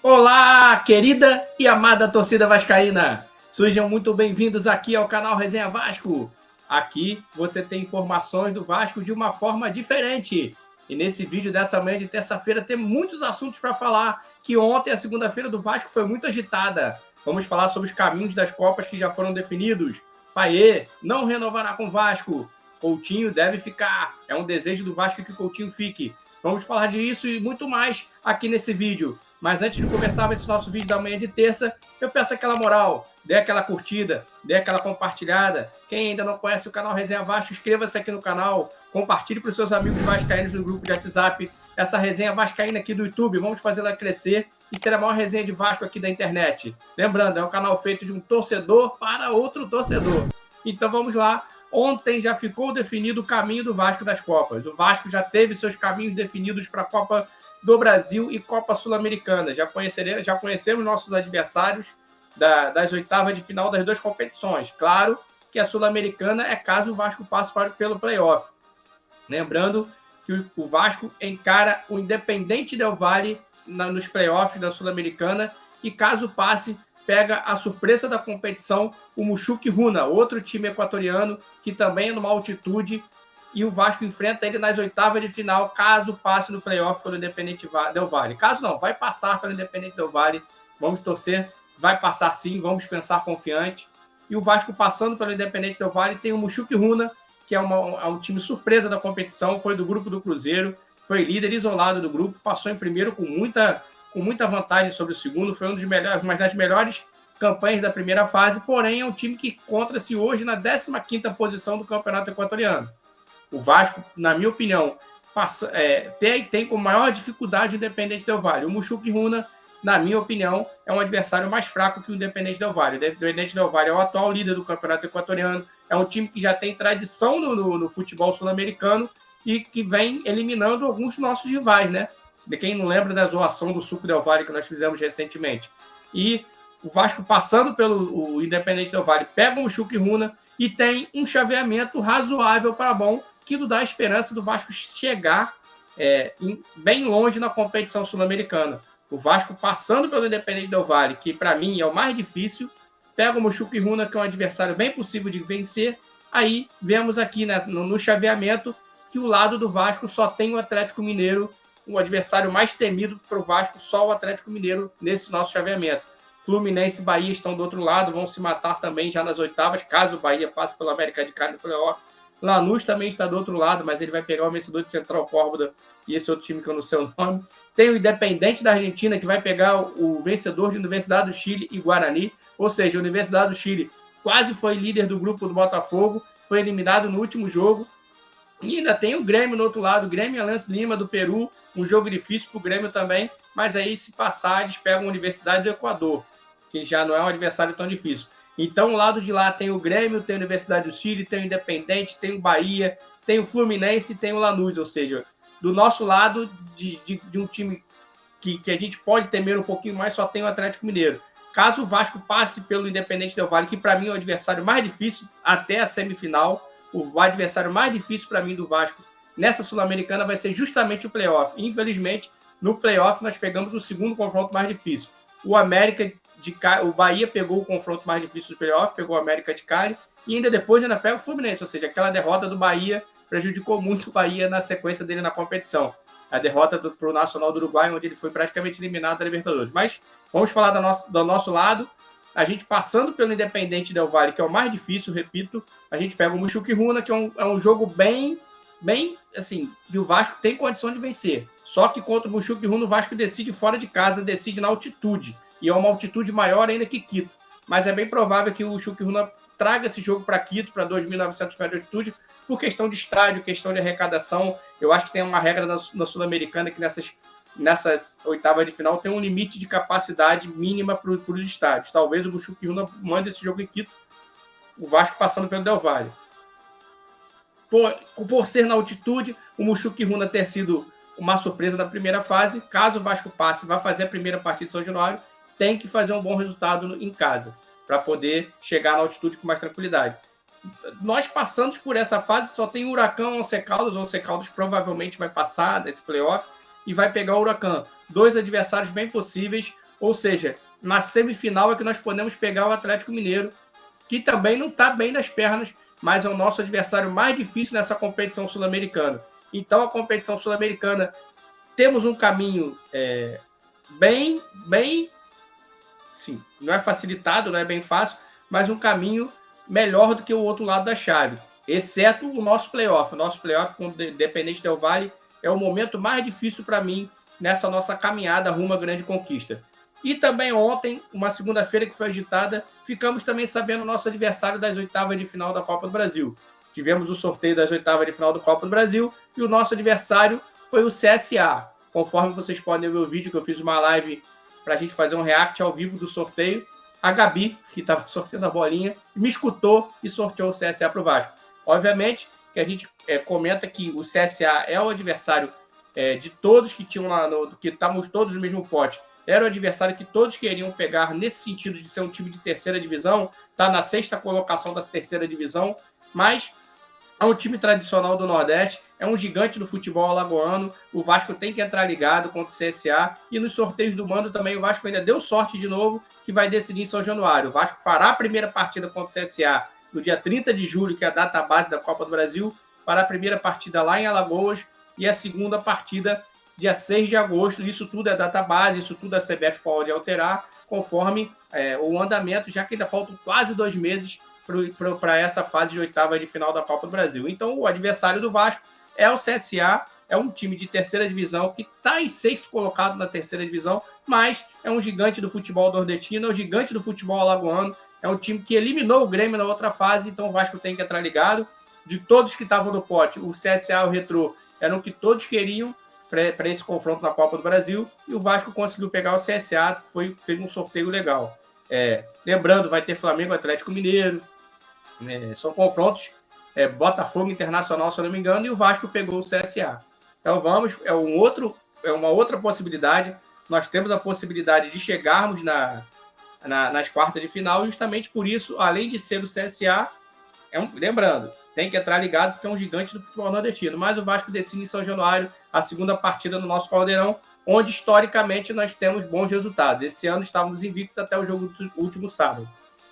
Olá, querida e amada torcida vascaína! Sejam muito bem-vindos aqui ao canal Resenha Vasco. Aqui você tem informações do Vasco de uma forma diferente. E nesse vídeo dessa manhã de terça-feira tem muitos assuntos para falar, que ontem, a segunda-feira do Vasco, foi muito agitada. Vamos falar sobre os caminhos das Copas que já foram definidos. Paiê não renovará com o Vasco. Coutinho deve ficar. É um desejo do Vasco que Coutinho fique. Vamos falar disso e muito mais aqui nesse vídeo. Mas antes de começar esse nosso vídeo da manhã de terça, eu peço aquela moral, dê aquela curtida, dê aquela compartilhada. Quem ainda não conhece o canal Resenha Vasco, inscreva-se aqui no canal, compartilhe para os seus amigos vascaínos no grupo de WhatsApp. Essa resenha vascaína aqui do YouTube, vamos fazê-la crescer e ser a maior resenha de Vasco aqui da internet. Lembrando, é um canal feito de um torcedor para outro torcedor. Então vamos lá. Ontem já ficou definido o caminho do Vasco das Copas. O Vasco já teve seus caminhos definidos para a Copa do Brasil e Copa Sul-Americana. Já conhecemos nossos adversários das oitavas de final das duas competições. Claro que a Sul-Americana é caso o Vasco passe pelo play-off. Lembrando que o Vasco encara o Independente Del Valle nos play-offs da Sul-Americana e caso passe, pega a surpresa da competição, o Mushuc Runa, outro time equatoriano que também é numa altitude, e o Vasco enfrenta ele nas oitavas de final, caso passe no playoff pelo Independente Del Valle. Caso não, vai passar pelo Independente Del Valle, vamos torcer, vai passar sim, vamos pensar confiante. E o Vasco passando pelo Independente Del Valle tem o Mushuc Runa, que é um time surpresa da competição, foi do grupo do Cruzeiro, foi líder isolado do grupo, passou em primeiro com muita vantagem sobre o segundo, foi uma das melhores campanhas da primeira fase, porém é um time que encontra-se hoje na 15ª posição do Campeonato Equatoriano. O Vasco, na minha opinião, tem com maior dificuldade o Independente Del Valle. O Mushuc Runa, na minha opinião, é um adversário mais fraco que o Independente Del Valle. O Independente Del Valle é o atual líder do Campeonato Equatoriano, é um time que já tem tradição no futebol sul-americano e que vem eliminando alguns nossos rivais, né? Quem não lembra da zoação do Suco Del Valle que nós fizemos recentemente. E o Vasco, passando pelo Independente Del Valle, pega o Mushuc Runa e tem um chaveamento razoável para bom, que dá a esperança do Vasco chegar bem longe na competição sul-americana. O Vasco, passando pelo Independente Del Valle, que para mim é o mais difícil, pega o Mushuc Runa, que é um adversário bem possível de vencer. Aí vemos aqui, né, no chaveamento que o lado do Vasco só tem o Atlético Mineiro, o adversário mais temido para o Vasco, só o Atlético Mineiro nesse nosso chaveamento. Fluminense e Bahia estão do outro lado, vão se matar também já nas oitavas, caso o Bahia passe pelo América de Cali no playoff. Lanús também está do outro lado, mas ele vai pegar o vencedor de Central Córdoba e esse outro time que eu não sei o nome. Tem o Independente da Argentina, que vai pegar o vencedor de Universidade do Chile e Guarani. Ou seja, a Universidade do Chile quase foi líder do grupo do Botafogo, foi eliminado no último jogo. E ainda tem o Grêmio no outro lado, o Grêmio e Aliança Lima do Peru, um jogo difícil para o Grêmio também, mas aí se passar, eles pegam a Universidade do Equador, que já não é um adversário tão difícil. Então, o lado de lá tem o Grêmio, tem a Universidade do Chile, tem o Independente, tem o Bahia, tem o Fluminense e tem o Lanús. Ou seja, do nosso lado, de um time que a gente pode temer um pouquinho mais, só tem o Atlético Mineiro. Caso o Vasco passe pelo Independente Del Valle, que para mim é o adversário mais difícil até a semifinal, o adversário mais difícil para mim do Vasco nessa Sul-Americana vai ser justamente o playoff. Infelizmente, no playoff nós pegamos o segundo confronto mais difícil. O Bahia pegou o confronto mais difícil do playoff, pegou o América de Cali, e ainda pega o Fluminense, ou seja, aquela derrota do Bahia prejudicou muito o Bahia na sequência dele na competição. A derrota para o Nacional do Uruguai, onde ele foi praticamente eliminado da Libertadores. Mas vamos falar do nosso lado. A gente passando pelo Independente Del Valle, que é o mais difícil, repito, a gente pega o Mushuc Runa, que é um jogo bem, assim, que o Vasco tem condição de vencer. Só que contra o Mushuc Runa, o Vasco decide fora de casa, decide na altitude. E é uma altitude maior ainda que Quito. Mas é bem provável que o Mushuc Runa traga esse jogo para Quito, para 2.900 metros de altitude, por questão de estádio, questão de arrecadação. Eu acho que tem uma regra na Sul-Americana que nessas oitavas de final tem um limite de capacidade mínima para os estádios. Talvez o Mushuc Runa mande esse jogo em Quito, o Vasco passando pelo Del Valle. Por ser na altitude, o Mushuc Runa ter sido uma surpresa da primeira fase, caso o Vasco passe, vai fazer a primeira partida de São Januário, tem que fazer um bom resultado em casa, para poder chegar na altitude com mais tranquilidade. Nós passamos por essa fase, só tem o Huracão, Once Caldas provavelmente vai passar desse playoff e vai pegar o Huracão. Dois adversários bem possíveis. Ou seja, na semifinal é que nós podemos pegar o Atlético Mineiro, que também não está bem nas pernas, mas é o nosso adversário mais difícil nessa competição sul-americana. Então, a competição sul-americana, temos um caminho bem, sim, não é facilitado, não é bem fácil, mas um caminho melhor do que o outro lado da chave, exceto o nosso playoff. O nosso playoff com o Independente Del Valle é o momento mais difícil para mim nessa nossa caminhada rumo à grande conquista. E também ontem, uma segunda-feira que foi agitada, ficamos também sabendo o nosso adversário das oitavas de final da Copa do Brasil. Tivemos o sorteio das oitavas de final da Copa do Brasil e o nosso adversário foi o CSA. Conforme vocês podem ver o vídeo que eu fiz uma live para a gente fazer um react ao vivo do sorteio, a Gabi, que estava sorteando a bolinha, me escutou e sorteou o CSA para o Vasco. Obviamente que a gente comenta que o CSA é o adversário de todos que tinham lá, que estávamos todos no mesmo pote. Era o adversário que todos queriam pegar nesse sentido de ser um time de terceira divisão, está na 6ª colocação da terceira divisão, mas é um time tradicional do Nordeste, é um gigante do futebol alagoano, o Vasco tem que entrar ligado contra o CSA, e nos sorteios do mando também o Vasco ainda deu sorte de novo, que vai decidir em São Januário. O Vasco fará a primeira partida contra o CSA no dia 30 de julho, que é a data base da Copa do Brasil, fará a primeira partida lá em Alagoas, e a segunda partida dia 6 de agosto. Isso tudo é data base, isso tudo a CBF pode alterar, conforme o andamento, já que ainda faltam quase 2 meses para essa fase de oitava de final da Copa do Brasil. Então, o adversário do Vasco é o CSA, é um time de terceira divisão que está em 6º colocado na terceira divisão, mas é um gigante do futebol nordestino, é um gigante do futebol alagoano, é um time que eliminou o Grêmio na outra fase, então o Vasco tem que entrar ligado. De todos que estavam no pote, o CSA e o Retrô eram o que todos queriam para esse confronto na Copa do Brasil, e o Vasco conseguiu pegar o CSA, teve um sorteio legal. Lembrando, vai ter Flamengo e Atlético Mineiro, são confrontos Botafogo Internacional, se eu não me engano, e o Vasco pegou o CSA. Então vamos, é uma outra possibilidade. Nós temos a possibilidade de chegarmos nas quartas de final, justamente por isso, além de ser o CSA, lembrando, tem que entrar ligado porque é um gigante do futebol nordestino, mas o Vasco decide em São Januário a segunda partida no nosso Caldeirão, onde historicamente nós temos bons resultados. Esse ano estávamos invictos até o jogo do último sábado.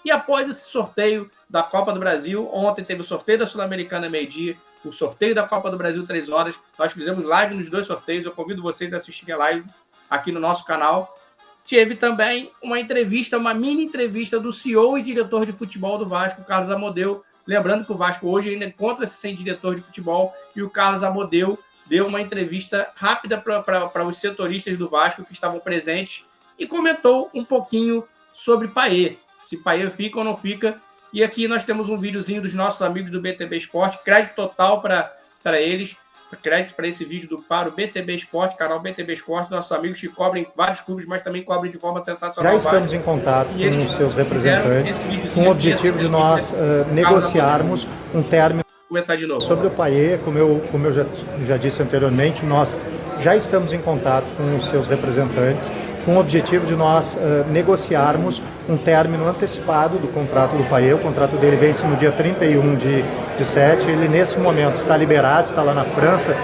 E após esse sorteio da Copa do Brasil, ontem teve o sorteio da Sul-Americana meio-dia, o sorteio da Copa do Brasil 3 horas. Nós fizemos live nos 2 sorteios. Eu convido vocês a assistirem a live aqui no nosso canal. Teve também uma entrevista, uma mini entrevista do CEO e diretor de futebol do Vasco, Carlos Amodeu. Lembrando que o Vasco hoje ainda encontra-se sem diretor de futebol e o Carlos Amodeu deu uma entrevista rápida para os setoristas do Vasco que estavam presentes e comentou um pouquinho sobre Payet, se Payet fica ou não fica. E aqui nós temos um videozinho dos nossos amigos do BTB Esporte, crédito total para eles, crédito para esse vídeo para o BTB Esporte, canal BTB Esporte, nossos amigos que cobrem vários clubes, mas também cobrem de forma sensacional. Já estamos em contato com os seus representantes, com o objetivo de nós negociarmos um término. Começar de novo. Sobre o Payet, como eu já disse anteriormente, nós já estamos em contato com os seus representantes, com o objetivo de nós negociarmos um término antecipado do contrato do Payet. O contrato dele vence no dia 31 de 7. Ele, nesse momento, está liberado, está lá na França,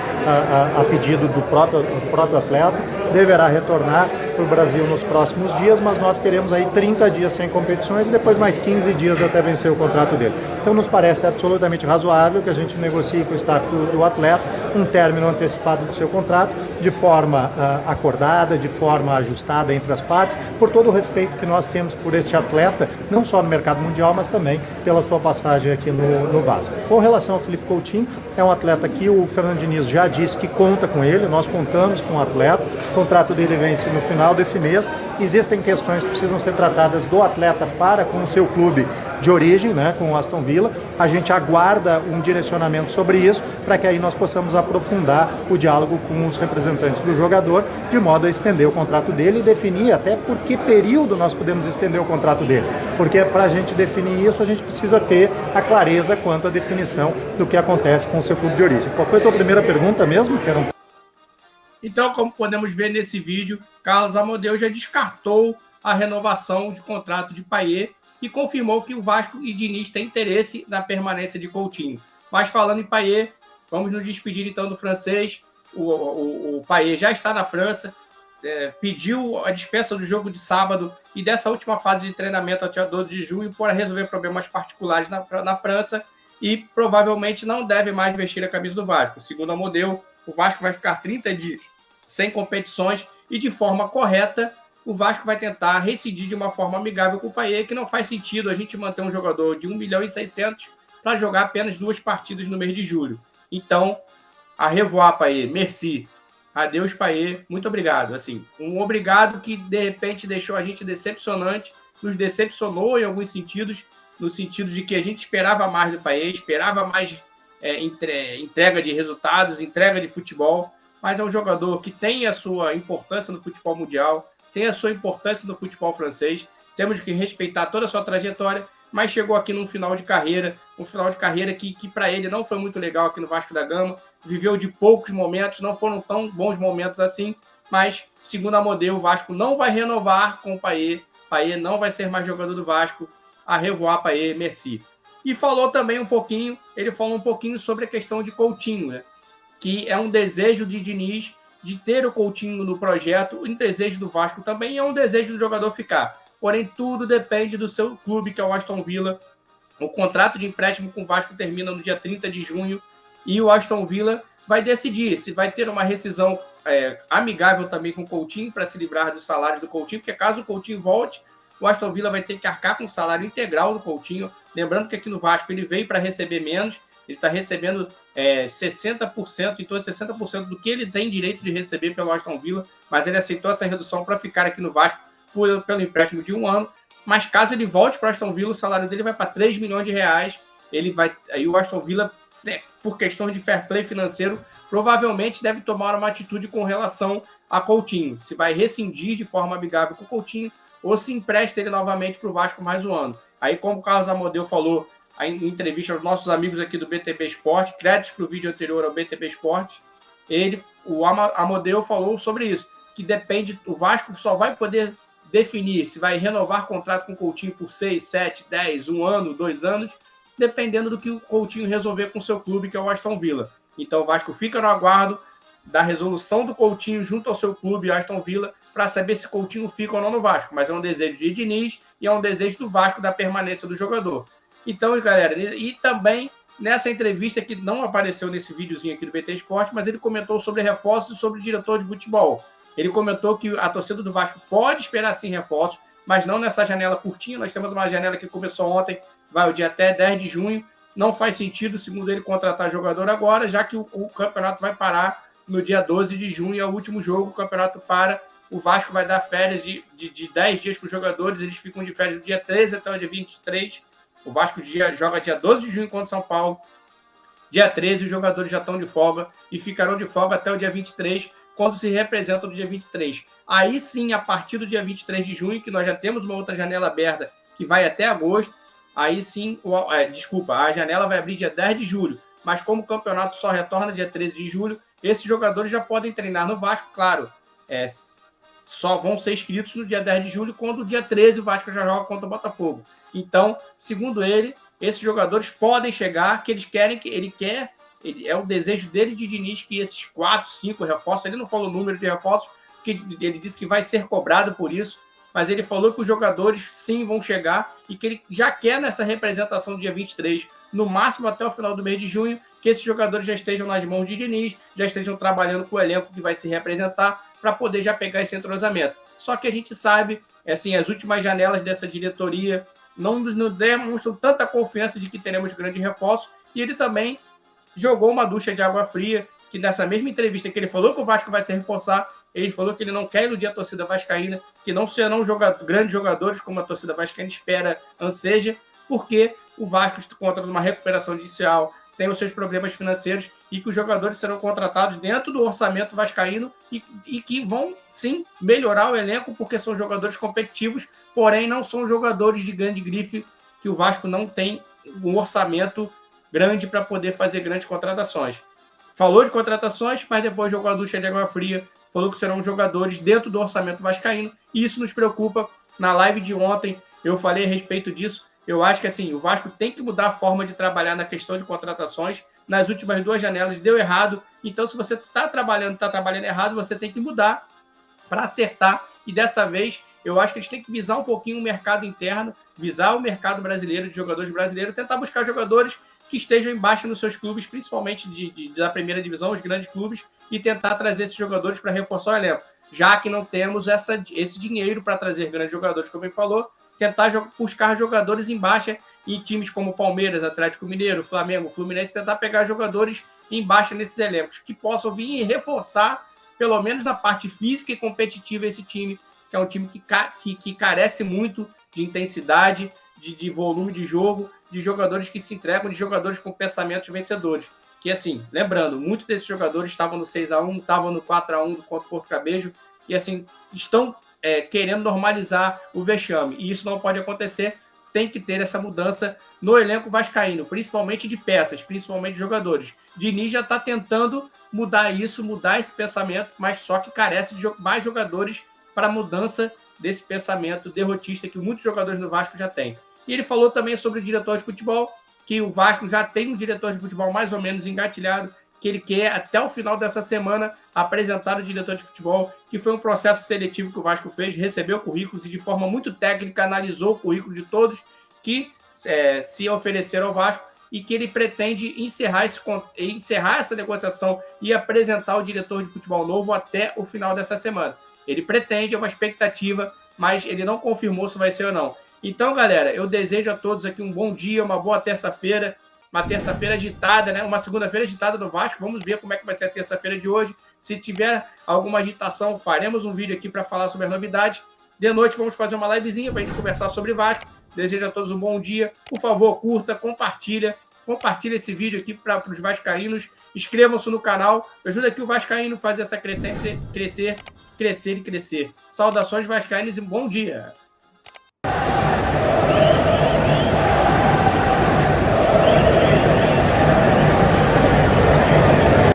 a pedido do próprio atleta. Deverá retornar para o Brasil nos próximos dias, mas nós teremos aí 30 dias sem competições e depois mais 15 dias até vencer o contrato dele. Então, nos parece absolutamente razoável que a gente negocie com o staff do atleta um término antecipado do seu contrato, de forma acordada, de forma ajustada entre as partes, por todo o respeito que nós temos por este atleta, não só no mercado mundial, mas também pela sua passagem aqui no Vasco. Com relação ao Felipe Coutinho, é um atleta que o Fernando Diniz já disse que conta com ele, nós contamos com o atleta, o contrato dele vence no final desse mês. Existem questões que precisam ser tratadas do atleta para com o seu clube de origem, né, com o Aston Villa. A gente aguarda um direcionamento sobre isso, para que aí nós possamos aprofundar o diálogo com os representantes do jogador, de modo a estender o contrato dele e definir até por que período nós podemos estender o contrato dele. Porque para a gente definir isso, a gente precisa ter a clareza quanto à definição do que acontece com o seu clube de origem. Qual foi a tua primeira pergunta mesmo? Então, como podemos ver nesse vídeo, Carlos Amodeu já descartou a renovação de contrato de Payet e confirmou que o Vasco e Diniz têm interesse na permanência de Coutinho. Mas falando em Payet, vamos nos despedir então do francês. O Payet já está na França, pediu a dispensa do jogo de sábado e dessa última fase de treinamento até 12 de junho para resolver problemas particulares na França e provavelmente não deve mais vestir a camisa do Vasco. Segundo a Modeu, o Vasco vai ficar 30 dias sem competições e de forma correta o Vasco vai tentar rescindir de uma forma amigável com o Payet, que não faz sentido a gente manter um jogador de 1,6 milhão para jogar apenas 2 partidas no mês de julho. Então, a revoar, Payet, merci. Adeus, Payet, muito obrigado. Assim, um obrigado que, de repente, deixou a gente decepcionante, nos decepcionou em alguns sentidos, no sentido de que a gente esperava mais do Payet, esperava mais entrega de resultados, entrega de futebol, mas é um jogador que tem a sua importância no futebol mundial, tem a sua importância no futebol francês, temos que respeitar toda a sua trajetória, mas chegou aqui num final de carreira, que para ele não foi muito legal aqui no Vasco da Gama, viveu de poucos momentos, não foram tão bons momentos assim, mas, segundo a Modeu, o Vasco não vai renovar com o Payet não vai ser mais jogador do Vasco, a revoar Payet, merci. E falou também um pouquinho sobre a questão de Coutinho, né? Que é um desejo de Diniz de ter o Coutinho no projeto, um desejo do Vasco também é um desejo do jogador ficar. Porém, tudo depende do seu clube, que é o Aston Villa. O contrato de empréstimo com o Vasco termina no dia 30 de junho e o Aston Villa vai decidir se vai ter uma rescisão amigável também com o Coutinho para se livrar dos salários do Coutinho, porque caso o Coutinho volte, o Aston Villa vai ter que arcar com o salário integral do Coutinho. Lembrando que aqui no Vasco ele veio para receber menos, ele está recebendo 60%, em torno de 60% do que ele tem direito de receber pelo Aston Villa, mas ele aceitou essa redução para ficar aqui no Vasco pelo empréstimo de 1 ano. Mas caso ele volte para o Aston Villa, o salário dele vai para 3 milhões de reais. Aí o Aston Villa, por questões de fair play financeiro, provavelmente deve tomar uma atitude com relação a Coutinho. Se vai rescindir de forma amigável com o Coutinho ou se empresta ele novamente para o Vasco mais um ano. Aí, como o Carlos Amodeu falou em entrevista aos nossos amigos aqui do BTB Esporte, créditos para o vídeo anterior ao BTB Esporte, o Amodeu falou sobre isso, que depende, o Vasco só vai poder definir se vai renovar contrato com o Coutinho por 6, 7, 10, 1 ano, 2 anos, dependendo do que o Coutinho resolver com o seu clube, que é o Aston Villa. Então o Vasco fica no aguardo da resolução do Coutinho junto ao seu clube, Aston Villa, para saber se Coutinho fica ou não no Vasco. Mas é um desejo de Diniz e é um desejo do Vasco da permanência do jogador. Então, galera, e também nessa entrevista que não apareceu nesse videozinho aqui do BT Esporte, mas ele comentou sobre reforços e sobre o diretor de futebol. Ele comentou que a torcida do Vasco pode esperar sim reforços, mas não nessa janela curtinha. Nós temos uma janela que começou ontem, vai o dia até 10 de junho. Não faz sentido, segundo ele, contratar jogador agora, já que o campeonato vai parar no dia 12 de junho, é o último jogo, o campeonato para. O Vasco vai dar férias de 10 dias para os jogadores, eles ficam de férias do dia 13 até o dia 23. O Vasco joga dia 12 de junho contra o São Paulo. Dia 13, os jogadores já estão de folga e ficarão de folga até o dia 23, quando se representam no dia 23. Aí sim, a partir do dia 23 de junho, que nós já temos uma outra janela aberta que vai até agosto, aí sim, a janela vai abrir dia 10 de julho. Mas como o campeonato só retorna dia 13 de julho, esses jogadores já podem treinar no Vasco, claro. Só vão ser inscritos no dia 10 de julho, quando o dia 13 o Vasco já joga contra o Botafogo. Então, segundo ele, esses jogadores podem chegar, que é o desejo dele de Diniz, que esses 4, 5 reforços, ele não falou o número de reforços, porque ele disse que vai ser cobrado por isso, mas ele falou que os jogadores sim vão chegar e que ele já quer nessa representação do dia 23, no máximo até o final do mês de junho, que esses jogadores já estejam nas mãos de Diniz, já estejam trabalhando com o elenco que vai se representar, para poder já pegar esse entrosamento. Só que a gente sabe, assim, as últimas janelas dessa diretoria não nos demonstram tanta confiança de que teremos grandes reforços, e ele também jogou uma ducha de água fria, que nessa mesma entrevista que ele falou que o Vasco vai se reforçar, ele falou que ele não quer iludir a torcida vascaína, que não serão grandes jogadores como a torcida vascaína espera, anseja, porque o Vasco está contra uma recuperação judicial, tem os seus problemas financeiros e que os jogadores serão contratados dentro do orçamento vascaíno e que vão, sim, melhorar o elenco porque são jogadores competitivos, porém não são jogadores de grande grife, que o Vasco não tem um orçamento grande para poder fazer grandes contratações. Falou de contratações, mas depois jogou a ducha de água fria, falou que serão jogadores dentro do orçamento vascaíno, e isso nos preocupa. Na live de ontem eu falei a respeito disso. Eu acho que assim, o Vasco tem que mudar a forma de trabalhar na questão de contratações. Nas últimas 2 janelas deu errado. Então, se você está trabalhando errado, você tem que mudar para acertar. E dessa vez, eu acho que eles têm que visar um pouquinho o mercado interno, visar o mercado brasileiro, de jogadores brasileiros, tentar buscar jogadores que estejam embaixo nos seus clubes, principalmente da primeira divisão, os grandes clubes, e tentar trazer esses jogadores para reforçar o elenco. Já que não temos esse dinheiro para trazer grandes jogadores, como ele falou, tentar buscar jogadores em baixa em times como Palmeiras, Atlético Mineiro, Flamengo, Fluminense, tentar pegar jogadores em baixa nesses elencos, que possam vir e reforçar, pelo menos na parte física e competitiva, esse time, que é um time que carece muito de intensidade, de volume de jogo, de jogadores que se entregam, de jogadores com pensamentos vencedores. Que, assim, lembrando, muitos desses jogadores estavam no 6-1, estavam no 4-1 contra o Porto Cabejo, e, assim, estão querendo normalizar o vexame. E isso não pode acontecer. Tem que ter essa mudança no elenco vascaíno, principalmente de peças, principalmente de jogadores. Diniz já está tentando mudar isso, mudar esse pensamento, mas só que carece de mais jogadores para a mudança desse pensamento derrotista que muitos jogadores do Vasco já têm. E ele falou também sobre o diretor de futebol, que o Vasco já tem um diretor de futebol mais ou menos engatilhado, que ele quer, até o final dessa semana, apresentar o diretor de futebol, que foi um processo seletivo que o Vasco fez, recebeu currículos e de forma muito técnica analisou o currículo de todos que se ofereceram ao Vasco e que ele pretende encerrar essa negociação e apresentar o diretor de futebol novo até o final dessa semana. Ele pretende, é uma expectativa, mas ele não confirmou se vai ser ou não. Então, galera, eu desejo a todos aqui um bom dia, uma boa terça-feira, uma terça-feira agitada, né? Uma segunda-feira agitada do Vasco. Vamos ver como é que vai ser a terça-feira de hoje. Se tiver alguma agitação, faremos um vídeo aqui para falar sobre as novidades. De noite, vamos fazer uma livezinha para a gente conversar sobre Vasco. Desejo a todos um bom dia. Por favor, curta, compartilha esse vídeo aqui para os vascaínos. Inscrevam-se no canal. Ajuda aqui o vascaíno a fazer essa crescer. Saudações vascaínos e bom dia.